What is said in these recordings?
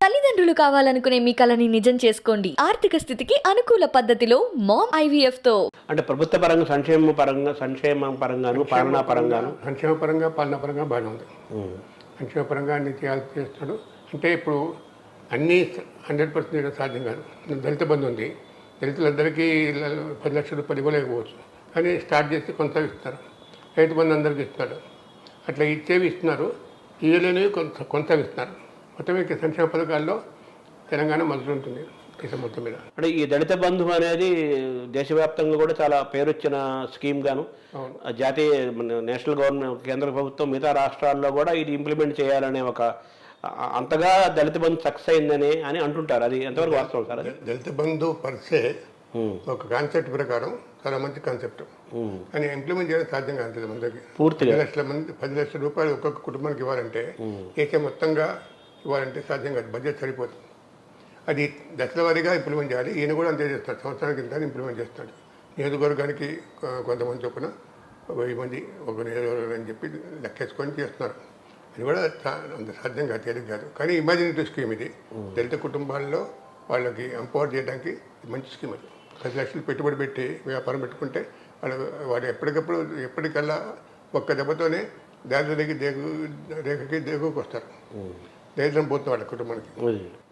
తల్లిదండ్రులు కావాలనుకునే మీ కలని నిజం చేసుకోండి. ఆర్థిక స్థితికి అనుకూల పద్ధతిలో మామ్ ఐవీఎఫ్ తో. అంటే ప్రభుత్వ పరంగా సంక్షేమ పరంగాను పాలనా పరంగాను సంక్షేమ పరంగా పాలనా పరంగా బాగానే ఉంది. సంక్షేమ పరంగా అన్ని చేస్తాడు. అంటే ఇప్పుడు అన్నీ 100% సాధ్యం కాదు. దళిత బంధు ఉంది, దళితులందరికీ 10 లక్షల రూపాయలు ఇవ్వలేకపోవచ్చు, కానీ స్టార్ట్ చేసి కొనసాగిస్తున్నారు. రైతు బంధు అందరికీ ఇస్తున్నారు. అట్లా ఇచ్చేవి ఇస్తున్నారు, ఇవ్వలేనివి కొనసాగిస్తున్నారు. మొత్తం సంక్షేమ పథకాల్లో తెలంగాణ మొదలు ఉంటుంది దేశం మొత్తం మీద. అంటే ఈ దళిత బంధు అనేది దేశవ్యాప్తంగా కూడా చాలా పేరొచ్చిన స్కీమ్ గాను, జాతీయ నేషనల్ గవర్నమెంట్ కేంద్ర ప్రభుత్వం మిగతా రాష్ట్రాల్లో కూడా ఇది ఇంప్లిమెంట్ చేయాలనే ఒక అంతగా దళిత బంధు సక్సెస్ అయిందని అని అంటుంటారు. అది ఎంతవరకు వాస్తవం సార్? దళిత బంధు పర్సే ఒక కాన్సెప్ట్ ప్రకారం చాలా మంచి కాన్సెప్ట్, కానీ ఇంప్లిమెంట్ చేయడం సాధ్యం కాదు. మందికి పూర్తిగా 10 లక్షల రూపాయలు ఒక్కొక్క కుటుంబానికి ఇవ్వాలంటే, దేశం మొత్తంగా ఇవ్వాలంటే సాధ్యం కాదు, బడ్జెట్ సరిపోతుంది. అది దశల వారీగా ఇంప్లిమెంట్ చేయాలి. ఈయన కూడా అంతే చేస్తాడు, సంవత్సరానికి ఇంత ఇంప్లిమెంట్ చేస్తాడు. నియోజకవర్గానికి కొంతమంది చొప్పున 1000 మంది ఒక నియోజకవర్గం అని చెప్పి లెక్కేసుకొని చేస్తున్నారు. అది కూడా అంత సాధ్యం కాదు, తేలిక కాదు. కానీ ఇమాజినేటివ్ స్కీమ్ ఇది. దళిత కుటుంబాల్లో వాళ్ళకి ఎంపవర్ చేయడానికి మంచి స్కీమ్ అది. 10 లక్షలు పెట్టుబడి పెట్టి వ్యాపారం పెట్టుకుంటే వాడు ఎప్పటికల్లా ఒక్క దెబ్బతోనే దారిద్ర్యకి రేఖకి దేగుకు వస్తారు. దరిద్రం పోతుంది వాళ్ళ కుటుంబానికి.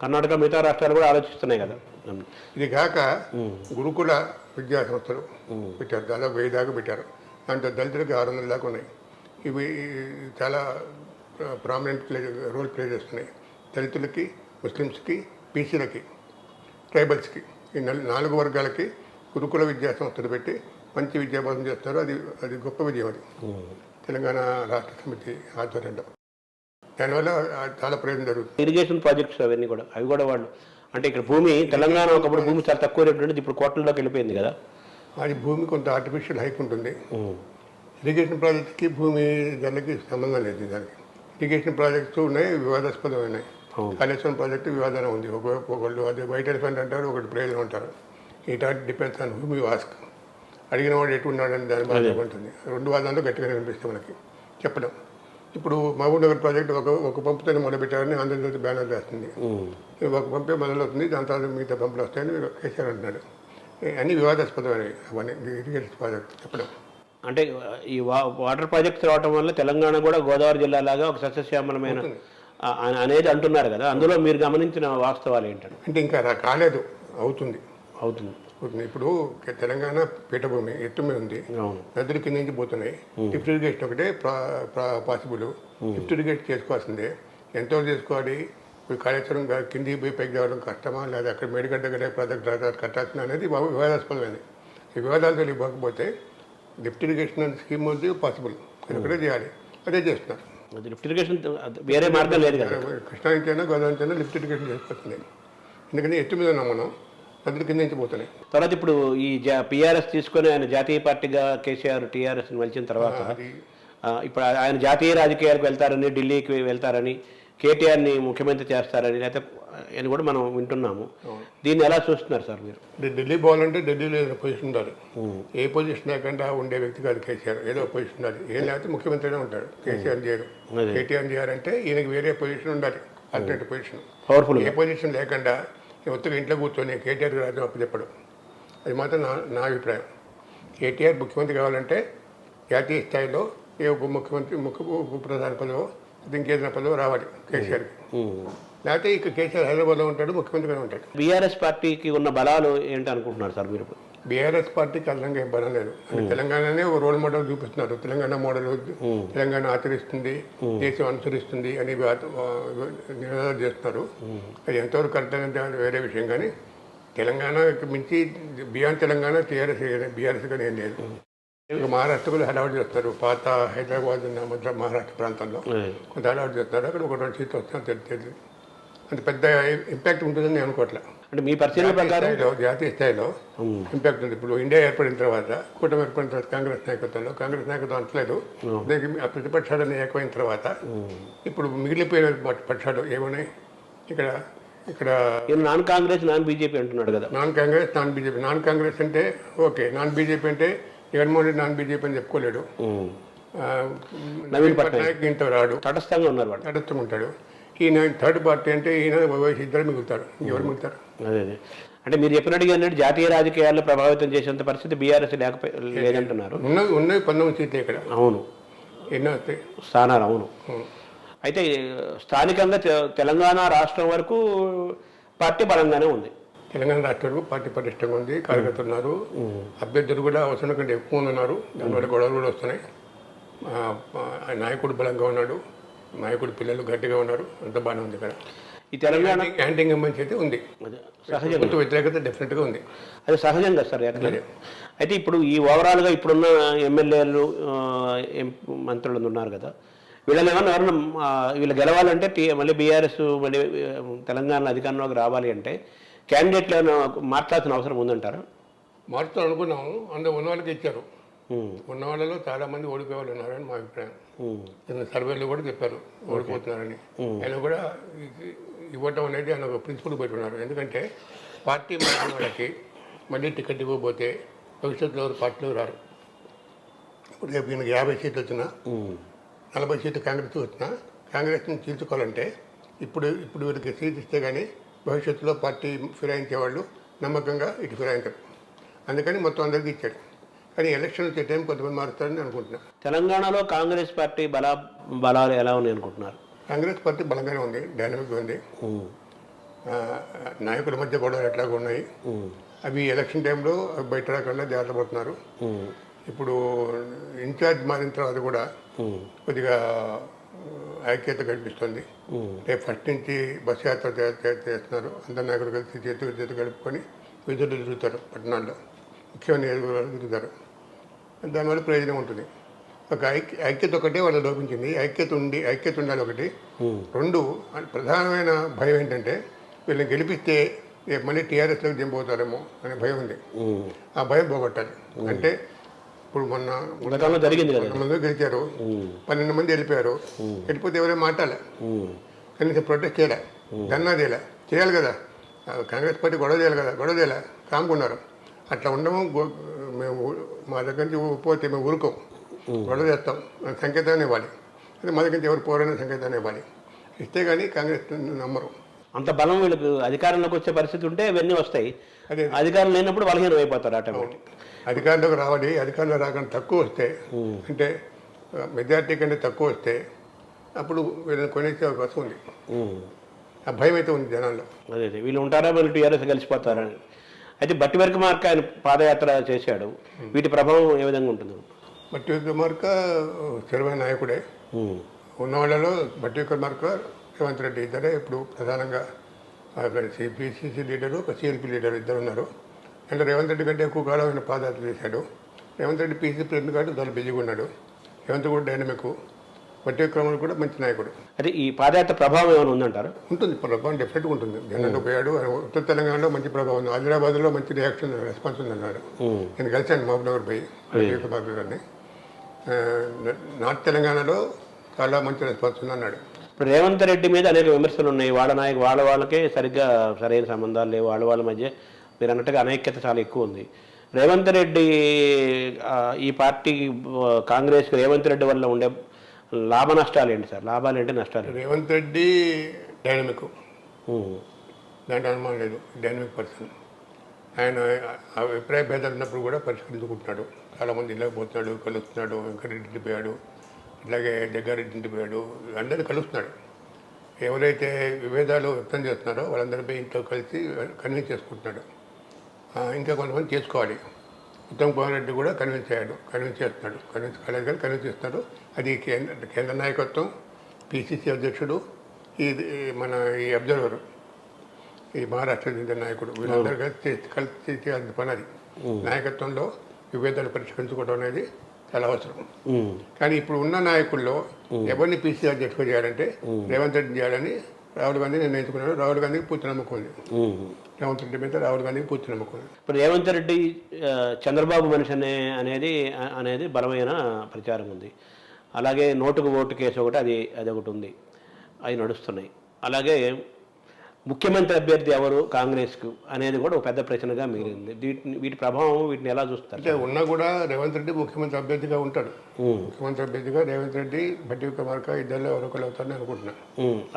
కర్ణాటక మిగతా రాష్ట్రాలు కూడా ఆలోచిస్తున్నాయి కదా. ఇది కాక గురుకుల విద్యా సంస్థలు పెట్టారు, దాదాపు 1000 దాకా పెట్టారు. దాంట్లో దళితులకి 600 దాకా ఉన్నాయి. ఇవి చాలా ప్రామినెంట్ రోల్ ప్లే చేస్తున్నాయి. దళితులకి, ముస్లిమ్స్కి, బీసీలకి, ట్రైబల్స్కి, ఈ 4 వర్గాలకి గురుకుల విద్యా సంస్థలు పెట్టి మంచి విద్యాభ్యాసం చేస్తారు. అది గొప్ప విజయం. అది తెలంగాణ రాష్ట్ర సమితి ఆధ్వర్యంలో. దానివల్ల చాలా ప్రయోజనం జరుగుతుంది. ఇరిగేషన్ ప్రాజెక్ట్స్ అవన్నీ కూడా వాళ్ళు అంటే ఇక్కడ భూమి తెలంగాణ ఒకప్పుడు భూమి చాలా తక్కువ రేటు ఉండేది, ఇప్పుడు కోట్లలోకి వెళ్ళిపోయింది కదా. అది భూమి కొంత ఆర్టిఫిషియల్ హైక్ ఉంటుంది. ఇరిగేషన్ ప్రాజెక్ట్కి భూమి ధరలకి సంబంధం లేదు. దానికి ఇరిగేషన్ ప్రాజెక్ట్స్ ఉన్నాయి, వివాదాస్పదమైనవి. కాళేశ్వరం ప్రాజెక్టు వివాదం ఉంది. ఒకళ్ళు అది వైట్ ఎలిఫెంట్ అంటారు, ఒకటి ప్రయోజనం అంటారు. It depends on whom you ask. అడిగిన వాడు ఎటు ఉన్నాడని దాని బాగా ఉంటుంది. 2 వాదాల్లో గట్టిగా కనిపిస్తాయి మనకి చెప్పడం. ఇప్పుడు మహబూబ్ నగర్ ప్రాజెక్టు ఒక పంపుతోనే మొదలుపెట్టారని ఆంధ్రజ్యోతి బ్యానర్ వేస్తుంది. ఒక పంపే మొదలవుతుంది, దాని తర్వాత మిగతా పంపులు వస్తాయని కేసీఆర్ అంటున్నాడు. అన్ని వివాదాస్పదమైనవి అవన్నీ ఇరిగేషన్ ప్రాజెక్ట్ చెప్పడం. అంటే ఈ వాటర్ ప్రాజెక్ట్స్ రావడం వల్ల తెలంగాణ కూడా గోదావరి జిల్లా లాగా ఒక సస్యశ్యామలమైన అనేది అంటున్నారు కదా. అందులో మీరు గమనించిన వాస్తవాలు ఏంటంటే? అంటే ఇంకా కాలేదు, అవుతుంది. ఇప్పుడు తెలంగాణ పీఠభూమి ఎత్తు మీద ఉంది, నదులు కింద నుంచి పోతున్నాయి. లిఫ్ట్ ఇరిగేషన్ ఒకటే పాసిబుల్. లిఫ్ట్ ఇరిగేషన్ చేసుకోవాల్సిందే. ఎంతో చేసుకోవాలి. ఇప్పుడు కాళేశ్వరం కిందికి పోయి పైకి రావడం కష్టమా, లేదా అక్కడ మేడిగడ్డ గడ్డ ప్రాజెక్ట్ కట్టాల్సిన అనేది వివాదాస్పదమైనది. ఈ వివాదాలతో ఇవ్వకపోతే లిఫ్ట్ ఇరిగేషన్ అనే స్కీమ్ ఉంది, పాసిబుల్. అది ఒకటే చేయాలి, అదే చేస్తున్నారు. లిఫ్ట్ ఇరిగేషన్ వేరే మార్గం లేదు కదా. కృష్ణా నుంచి అయినా గోదావరి నుంచి అయినా లిఫ్ట్ ఇరిగేషన్ చేసుకోవాల్సిందే. ఎందుకంటే ఎత్తు మీద ఉన్నాం మనం, నదుల కింద నుంచి పోతున్నాయి. తర్వాత ఇప్పుడు ఈ పిఆర్ఎస్ తీసుకొని ఆయన జాతీయ పార్టీగా కేసీఆర్ టీఆర్ఎస్ని మలిచిన తర్వాత ఇప్పుడు ఆయన జాతీయ రాజకీయాలకు వెళ్తారని, ఢిల్లీకి వెళ్తారని, కేటీఆర్ని ముఖ్యమంత్రి చేస్తారని అని కూడా మనం వింటున్నాము. దీన్ని ఎలా చూస్తున్నారు సార్ మీరు? ఢిల్లీ పోవాలంటే ఢిల్లీలో ఏదైనా పొజిషన్ ఉండాలి. ఏ పొజిషన్ లేకుండా ఉండే వ్యక్తి కాదు కేసీఆర్. ఏదో పొజిషన్ ఉండాలి. ఏం లేకపోతే ముఖ్యమంత్రినే ఉంటాడు. కేసీఆర్ చేయరు. కేటీఆర్ చేయాలంటే ఈయనకి వేరే పొజిషన్ ఉండాలి, ఆల్టర్నేటివ్ పొజిషన్. పవర్ఫుల్. ఏ పొజిషన్ లేకుండా మొత్తం ఇంట్లో కూర్చొని కేటీఆర్ రాజ్యం అప్పచెప్పడం, అది మాత్రం నా అభిప్రాయం. కేటీఆర్ ముఖ్యమంత్రి కావాలంటే జాతీయ స్థాయిలో ఏ ఉప ముఖ్యమంత్రి ఉప ప్రధాన పదవో ఇంకేదైనా పదవో రావాలి కేసీఆర్కి. లేకపోతే ఇక కేసీఆర్ హైదరాబాద్లో ఉంటాడు, ముఖ్యమంత్రిగా ఉంటాడు. బీఆర్ఎస్ పార్టీకి ఉన్న బలాలు ఏంటి అనుకుంటున్నారు సార్ మీరు? బీఆర్ఎస్ పార్టీకి అర్థంగా ఏం బలం లేదు. తెలంగాణనే ఒక రోల్ మోడల్ చూపిస్తున్నారు. తెలంగాణ మోడల్ తెలంగాణ ఆచరిస్తుంది, దేశం అనుసరిస్తుంది అని నినాదాలు చేస్తున్నారు. అది ఎంతవరకు కరెక్ట్ అనేది వేరే విషయం. కానీ తెలంగాణకి మించి బియాండ్ తెలంగాణ బీఆర్ఎస్ కానీ ఏం లేదు. మహారాష్ట్ర కూడా హడావుడి చేస్తారు. పాత హైదరాబాద్ మహారాష్ట్ర ప్రాంతంలో కొంత హడావుడి చేస్తారు. అక్కడ ఒక 2 సీట్లు వస్తాను తెలియదు. అంత పెద్ద ఇంపాక్ట్ ఉంటుందని నేను అనుకోవట్లే. అంటే మీ పరిశీలన ప్రకారం జాతీయ స్థాయిలో ఇంపాక్ట్ ఉంది. ఇప్పుడు ఇండియా ఏర్పడిన తర్వాత, కూటమి ఏర్పడిన తర్వాత కాంగ్రెస్ నాయకత్వం అంటలేదు. దానికి ప్రతిపక్షాలను ఏకమైన తర్వాత ఇప్పుడు మిగిలిపోయిన పక్షాలు ఏమన్నాయి ఇక్కడ నాన్ కాంగ్రెస్ నాన్ బీజేపీ అంటున్నాడు కదా. Non Congress non BJP. Non Congress అంటే ఓకే, నాన్ బీజేపీ అంటే జగన్మోహన్ రెడ్డి నాన్ బీజేపీ అని చెప్పుకోలేడు. నవీన్ పట్నాయక్ ఇంత రాడు, తటస్థంగా ఉన్నారు, తటస్థంగా ఉంటాడు. ఈయన థర్డ్ పార్టీ అంటే ఈయన వైఎస్ ఇద్దరు మిగులుతారు, ఎవరు మిగులుతారు? అదే అంటే మీరు చెప్పినట్టుగా ఏంటంటే జాతీయ రాజకీయాల్లో ప్రభావితం చేసేంత పరిస్థితి బీఆర్ఎస్ లేదంటున్నారు. ఉన్నవి 19 సీట్లు ఇక్కడ. అవును, ఎన్నో వస్తాయి స్థానాలు. అవును. అయితే స్థానికంగా తెలంగాణ రాష్ట్రం వరకు పార్టీ బలంగానే ఉంది. తెలంగాణ రాష్ట్రం వరకు పార్టీ పటిష్టంగా ఉంది, కార్యకర్తలు ఉన్నారు, అభ్యర్థులు కూడా అవసరం కంటే ఎక్కువ ఉన్నారు, దానివల్ల గొడవలు కూడా వస్తున్నాయి. నాయకుడు బలంగా ఉన్నాడు, నాయకుడు పిల్లలు గట్టిగా ఉన్నారు, అంత బాగానే ఉంది ఇక్కడ. ఈ తెలంగాణ యాంటీ ఇంకంబెన్సీ అయితే ఉంది, సహజంగా వ్యతిరేకత డెఫినెట్గా ఉంది. అది సహజంగా సార్ ఎట్లా. అయితే ఇప్పుడు ఈ ఓవరాల్గా ఇప్పుడున్న ఎమ్మెల్యేలు మంత్రులు ఉన్నారు కదా, వీళ్ళని ఎవరన్నా వీళ్ళు గెలవాలంటే మళ్ళీ బీఆర్ఎస్ మళ్ళీ తెలంగాణ అధికారంలోకి రావాలి అంటే క్యాండిడేట్లను మార్చాల్సిన అవసరం ఉందంటారా? మార్చుతాం అనుకున్నాము, అందులో ఉన్న వాళ్ళకి ఇచ్చారు. ఉన్న వాళ్ళలో చాలామంది ఓడిపోయే వాళ్ళు ఉన్నారని మా అభిప్రాయం. సర్వేలు కూడా చెప్పారు ఓడిపోతున్నారని. ఆయన కూడా ఇవ్వటం అనేది ఆయన ఒక ప్రిన్సిపల్ పెట్టుకున్నారు. ఎందుకంటే పార్టీ మారిన వాళ్ళకి మళ్ళీ టికెట్ ఇవ్వకపోతే భవిష్యత్తులో ఎవరు పార్టీలో రారు. ఇప్పుడు రేపు ఈయనకి 50 సీట్లు వచ్చినా, 40 సీట్లు కాంగ్రెస్ వచ్చినా, కాంగ్రెస్ని చీల్చుకోవాలంటే ఇప్పుడు వీరికి సీట్ ఇస్తే కానీ భవిష్యత్తులో పార్టీ ఫిరాయించేవాళ్ళు నమ్మకంగా ఇటు ఫిరాయించరు. అందుకని మొత్తం అందరికీ ఇచ్చాడు. కానీ ఎలక్షన్ వచ్చే టైం కొంతమంది మారుతారని అనుకుంటున్నాను. తెలంగాణలో కాంగ్రెస్ పార్టీ బలాలు ఎలా ఉన్నాయి అనుకుంటున్నారు? కాంగ్రెస్ పార్టీ బలంగానే ఉంది, డైనమిక్గా ఉంది. నాయకుల మధ్య గొడవలు ఎట్లాగా ఉన్నాయి, అవి ఎలక్షన్ టైంలో బయట రాకుండా జాగ్రత్త పడుతున్నారు. ఇప్పుడు ఇన్ఛార్జ్ మారిన తర్వాత కూడా కొద్దిగా ఐక్యత కనిపిస్తుంది. రేపు ఫస్ట్ నుంచి బస్ యాత్ర చేస్తున్నారు, అందరు నాయకులు కలిసి చేతి కలుపుకొని విధులు తిరుగుతారు, పట్టణాల్లో ముఖ్యమైన నియోజకవర్గాలు తిరుగుతారు. దానివల్ల ప్రయోజనం ఉంటుంది. ఒక ఐక్యత ఒకటే వాళ్ళు లోపించింది. ఐక్యత ఉండాలి ఒకటి. 2 ప్రధానమైన భయం ఏంటంటే వీళ్ళని గెలిపిస్తే మళ్ళీ టీఆర్ఎస్లోకి దింపోతారేమో అనే భయం ఉంది. ఆ భయం పోగొట్టాలి. అంటే ఇప్పుడు మొన్న జరిగింది కదా, మంది గెలిచారు, 12 మంది వెళ్ళిపోయారు. వెళ్ళిపోతే ఎవరైనా మాట్లాడాలి, కనీసం ప్రొటెస్ట్ చేయలే, ధర్నా చేయాలి కదా. కాంగ్రెస్ పార్టీ గొడవ చేయాలి, కాముకున్నారు. అట్లా ఉండము. మేము మా దగ్గర నుంచి పోతే మేము ఊరుకోం, గొడవ చేస్తాం, సంకేతాన్ని ఇవ్వాలి. అది మా దగ్గర నుంచి ఎవరు పోరనే సంకేతాన్ని ఇవ్వాలి. ఇస్తే కానీ కాంగ్రెస్ నమ్మరు. అంత బలం వీళ్ళకి అధికారంలోకి వచ్చే పరిస్థితి ఉంటే ఇవన్నీ వస్తాయి. అదే అధికారం లేనప్పుడు బలహీనం అయిపోతారు ఆటోమేటిక్. అధికారంలోకి రావాలి, అధికారంలో రాకుండా తక్కువ వస్తే, అంటే మెజార్టీ కంటే తక్కువ వస్తే అప్పుడు వీళ్ళని కొనేసే అవకాశం ఉంది. ఆ భయం అయితే ఉంది జనాల్లో. అదే వీళ్ళు ఉంటారా, వీళ్ళు టీఆర్ఎస్ కలిసిపోతారని. అయితే బట్టి విక్రమార్క ఆయన పాదయాత్ర చేశాడు, వీటి ప్రభావం ఏ విధంగా ఉంటుంది? బట్టి విక్రమార్క స్థిరమైన నాయకుడే. ఉన్న వాళ్ళలో బట్టి విక్రమార్క, రేవంత్ రెడ్డి ఇద్దరే ఇప్పుడు ప్రధానంగా అక్కడ పిసిసి లీడరు, సిఎల్పి లీడరు ఇద్దరు ఉన్నారు. అంటే రేవంత్ రెడ్డి కంటే ఎక్కువ కాలం ఆయన పాదయాత్ర చేశాడు. రేవంత్ రెడ్డి పిసిసి ప్రెసిడెంట్ కాబట్టి దాన్ని బిజీగా ఉన్నాడు. రేవంత్ కూడా డైనమిక్, బట్టి విక్రమార్క కూడా మంచి నాయకుడు. అంటే ఈ పాదయాత్ర ప్రభావం ఏమైనా ఉందంటారు? ఉంటుంది, ప్రభావం డెఫినెట్గా ఉంటుంది. జనంలో పోయాడు. ఉత్తర తెలంగాణలో మంచి ప్రభావం ఉంది. ఆదిలాబాద్లో మంచి రియాక్షన్ రెస్పాన్స్ ఉంది అన్నాడు. నేను కలిశాను మహబూబ్నగర్ పోయి విక్రమార్క గారిని. నార్త్ తెలంగాణలో చాలా మంచి రెస్పాన్స్ ఉంది అన్నాడు. ఇప్పుడు రేవంత్ రెడ్డి మీద అనేక విమర్శలు ఉన్నాయి. వాళ్ళకే సరిగ్గా సరైన సంబంధాలు లేవు, వాళ్ళ మధ్య మీరు అన్నట్టుగా అనైక్యత చాలా ఎక్కువ ఉంది. రేవంత్ రెడ్డి ఈ పార్టీ కాంగ్రెస్కి రేవంత్ రెడ్డి వల్ల ఉండే లాభ నష్టాలు ఏంటి సార్? లాభాలు ఏంటి, నష్టాలు? రేవంత్ రెడ్డి డైనమిక్, దాంట్లో అనుమానం లేదు. Dynamic person. ఆయన అభిప్రాయ భేదాలు ఉన్నప్పుడు కూడా పరిష్కరించుకుంటున్నాడు. చాలామంది ఇళ్ళకి పోతున్నాడు, కలుస్తున్నాడు. వెంకటరెడ్డి పోయాడు, అలాగే జగ్గారెడ్డి ఇంటికి పోయాడు, అందరినీ కలుస్తున్నాడు. ఎవరైతే విభేదాలు వ్యక్తం చేస్తున్నారో వాళ్ళందరిపై ఇంట్లో కలిసి కన్విన్స్ చేసుకుంటున్నాడు. ఇంకా కొంతమంది చేసుకోవాలి. ఉత్తమ్ కుమార్ రెడ్డి కూడా కన్విన్స్ చేస్తున్నాడు. కన్విన్స్ కాలేదు కానీ కన్విన్స్ చేస్తున్నాడు. అది కేంద్ర నాయకత్వం, పిసిసి అధ్యక్షుడు, మన ఈ అబ్జర్వర్, ఈ మహారాష్ట్ర చెందిన నాయకుడు, వీళ్ళందరూ కలిసి చేయాల్సిన పని అది. నాయకత్వంలో విభేదాలు పరిష్కరించుకోవడం అనేది చాలా అవసరం. కానీ ఇప్పుడు ఉన్న నాయకుల్లో ఎవరిని పిసిసి అధ్యక్షుడు చేయాలంటే రేవంత్ రెడ్డి చేయాలని రాహుల్ గాంధీ నిర్ణయించుకున్నాడు. రాహుల్ గాంధీకి పూర్తి నమ్మకం ఉంది. రేవంత్ రెడ్డి మీద రాహుల్ గాంధీకి పూర్తి నమ్మకం ఉంది. ఇప్పుడు రేవంత్ రెడ్డి చంద్రబాబు మనిషి అనేది బలమైన ప్రచారం ఉంది. అలాగే నోటుకు ఓటు కేసు ఒకటి అది ఒకటి ఉంది, అవి నడుస్తున్నాయి. అలాగే ముఖ్యమంత్రి అభ్యర్థి ఎవరు కాంగ్రెస్కు అనేది కూడా ఒక పెద్ద ప్రశ్నగా మిగిలింది. వీటి ప్రభావం వీటిని ఎలా చూస్తారు? అంటే ఉన్నా కూడా రేవంత్ రెడ్డి ముఖ్యమంత్రి అభ్యర్థిగా ఉంటాడు. ముఖ్యమంత్రి అభ్యర్థిగా రేవంత్ రెడ్డి, బట్టి విక్రమార్క ఇద్దరు ఎవరొకరు అవుతారని అనుకుంటున్నాను.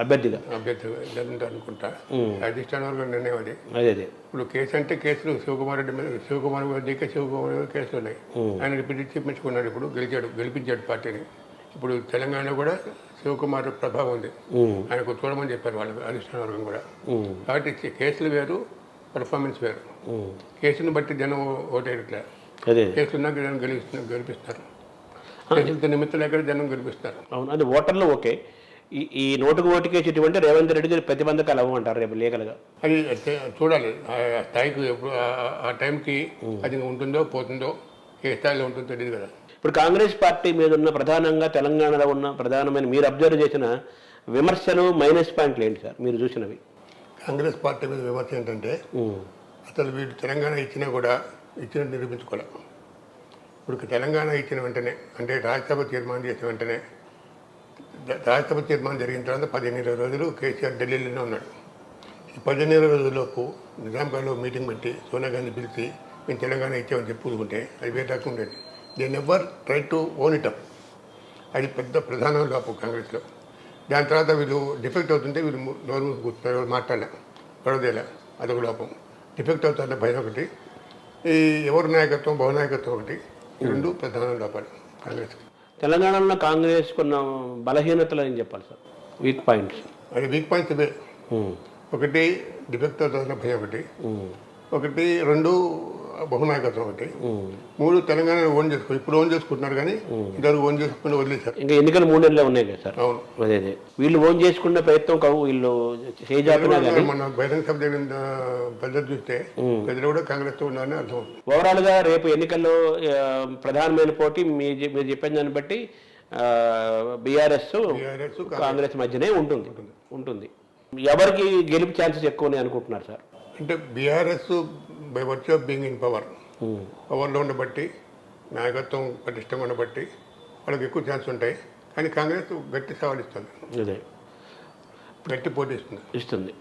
అభ్యర్థిగా ఇద్దరు అనుకుంటా. అధిష్టానం వరకు నిర్ణయం అది. అదే ఇప్పుడు కేసు అంటే కేసులు శివకుమార్ రెడ్డి మీద, శివకుమార్ డీకే శివకుమార్ మీద కేసులు ఉన్నాయి. ఆయన రిపీట్ చూపించుకున్నాడు. ఇప్పుడు గెలిపించాడు పార్టీని. ఇప్పుడు తెలంగాణ కూడా శివకుమార్ ప్రభావం ఉంది. ఆయనకు చూడమని చెప్పారు వాళ్ళు అధిష్టాన వర్గం కూడా. కాబట్టి కేసులు వేరు, పర్ఫార్మెన్స్ వేరు. కేసును బట్టి జనం ఓటేయట్లే. కేసులు ఉన్నాక జనం గెలిపిస్తారు. కేసులతో నిమిత్తం లేక జనం గెలిపిస్తారు. అవును, అది ఓటర్లు ఓకే. ఈ నోటుకు ఓటుకేసి ఇటువంటి రేవంత్ రెడ్డి గారి ప్రతిబంధకాలు అవ్వమంటారు రేపు లీగల్గా? అది చూడాలి. ఆ స్థాయికి ఎప్పుడు ఆ టైంకి అది ఉంటుందో పోతుందో, ఏ స్థాయిలో ఉంటుందో తెలియదు కదా. ఇప్పుడు కాంగ్రెస్ పార్టీ మీద ఉన్న ప్రధానంగా తెలంగాణలో ఉన్న ప్రధానమైన మీరు అబ్జర్వ్ చేసిన విమర్శలు మైనస్ పాయింట్లు ఏంటి సార్ మీరు చూసినవి? కాంగ్రెస్ పార్టీ మీద విమర్శ ఏంటంటే అసలు వీళ్ళు తెలంగాణ ఇచ్చినా కూడా ఇచ్చినట్టు నిరూపించుకోవాలి. ఇప్పుడు తెలంగాణ ఇచ్చిన వెంటనే, అంటే రాజ్యసభ తీర్మానం చేసిన వెంటనే, రాజ్యసభ తీర్మానం జరిగిన తర్వాత 15-20 రోజులు కేసీఆర్ ఢిల్లీలోనే ఉన్నాడు. ఈ 15-20 రోజుల్లోపు నిజామాబాద్లో మీటింగ్ పెట్టి సోనియా గాంధీ పిలిచి మేము తెలంగాణ ఇచ్చామని చెప్పుకుంటే అది వేరే రకం ఉండేది. They never try to own it up. అది పెద్ద ప్రధాన లోపం కాంగ్రెస్లో. దాని తర్వాత వీళ్ళు డిఫెక్ట్ అవుతుంటే వీళ్ళు నోరు కూర్చున్నారు, మాట్లాడలే, గొడవదేలే, అదొక లోపం. డిఫెక్ట్ అవుతారన్న భయం ఒకటి, ఈ ఎవరి నాయకత్వం బహునాయకత్వం ఒకటి, ఈ రెండు ప్రధాన లోపాలు కాంగ్రెస్కి. తెలంగాణలో కాంగ్రెస్ కొన్న బలహీనతలు అని చెప్పాలి సార్, వీక్ పాయింట్స్. అది వీక్ పాయింట్స్ ఇవే. ఒకటి డిఫెక్ట్ అవుతారన్న భయం ఒకటి, రెండు బహునాయకత్వం ఒకటి, మూడు తెలంగాణ ఓన్ చేసుకో. ఇప్పుడు ఓన్ చేసుకుంటున్నారు కానీ ఇద్దరు ఓన్ చేసుకుని వదిలేశారు. ఇంకా ఎన్నికలు 3 నెలలే ఉన్నాయి కదా సార్. అవును, అదే వీళ్ళు ఓన్ చేసుకున్న ప్రయత్నం వీళ్ళు మన బహిరంగ సభ జరిగిన పద్ధతి చూస్తే ప్రజలు కూడా కాంగ్రెస్ తో ఉన్నారని అర్థం. ఓవరాల్ గా రేపు ఎన్నికల్లో ప్రధానమైన పోటీ మీరు చెప్పిన దాన్ని బట్టి బీఆర్ఎస్ కాంగ్రెస్ మధ్యనే ఉంటుంది. ఎవరికి గెలుపు ఛాన్సెస్ ఎక్కువ అనుకుంటున్నారు సార్? అంటే BRS by virtue of being in పవర్లో ఉండబట్టి, నాయకత్వం పటిష్టంగా ఉండబట్టి వాళ్ళకి ఎక్కువ ఛాన్స్ ఉంటాయి. కానీ కాంగ్రెస్ గట్టి సవాల్ ఇస్తుంది, అదే గట్టి పోటీ ఇస్తుంది.